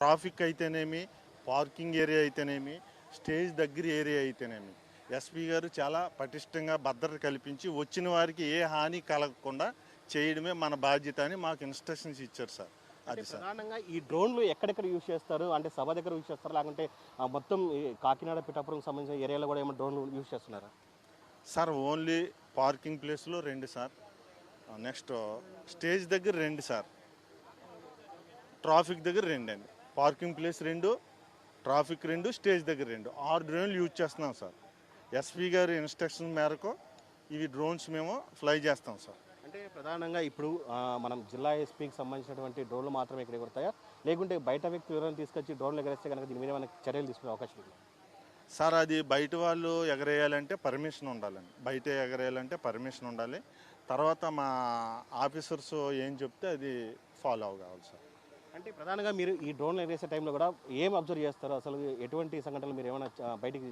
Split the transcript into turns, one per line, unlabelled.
Traffic అయితేనేమి, parking area అయితేనేమి, stage దగ్గర ఏరియా అయితేనేమి ఎస్పీ గారు చాలా పటిష్టంగా భద్రత కల్పించి వచ్చిన వారికి ఏ హాని కలగకుండా చేయడమే మన బాధ్యత అని మాకు ఇన్స్ట్రక్షన్స్ ఇచ్చారు సార్.
అంటే
అది సార్.
ప్రధానంగా ఈ డ్రోన్లు ఎక్కడెక్కడ యూజ్ చేస్తారు? అంటే సభ దగ్గర యూజ్ చేస్తారా? లేకుంటే మొత్తం ఈ కాకినాడ, పిఠాపురంకి సంబంధించిన ఏరియాలో కూడా ఏమైనా డ్రోన్లు యూజ్ చేస్తున్నారా?
సార్ ఓన్లీ పార్కింగ్ ప్లేస్లో 2 సార్. నెక్స్ట్ స్టేజ్ దగ్గర 2 సార్. ట్రాఫిక్ దగ్గర 2 అండి. పార్కింగ్ ప్లేస్ 2, ట్రాఫిక్ 2, స్టేజ్ దగ్గర 2, 6 డ్రోన్లు యూజ్ చేస్తున్నాం సార్. ఎస్పీ గారి ఇన్స్ట్రక్షన్ మేరకు ఇవి డ్రోన్స్ మేము ఫ్లై చేస్తాం సార్.
అంటే ప్రధానంగా ఇప్పుడు మనం జిల్లా ఎస్పీకి సంబంధించినటువంటి డ్రోన్లు మాత్రమే ఇక్కడ ఎగురుతాయా? లేకుంటే బయట వ్యక్తులు ఎవరైనా తీసుకొచ్చి డ్రోన్లు ఎగరేస్తే కనుక దీని మీద ఏమైనా చర్యలు తీసుకునే అవకాశం ఉంది?
సార్ అది బయట వాళ్ళు ఎగరేయాలంటే పర్మిషన్ ఉండాలండి. బయట ఎగరేయాలంటే పర్మిషన్ ఉండాలి. తర్వాత మా ఆఫీసర్స్ ఏం చెప్తే అది ఫాలో కావాలి సార్.
అంటే ప్రధానంగా మీరు ఈ డ్రోన్లు ఎగరేసే టైంలో కూడా ఏం అబ్జర్వ్ చేస్తారు? అసలు ఎటువంటి సంఘటనలు మీరు ఏమైనా బయటికి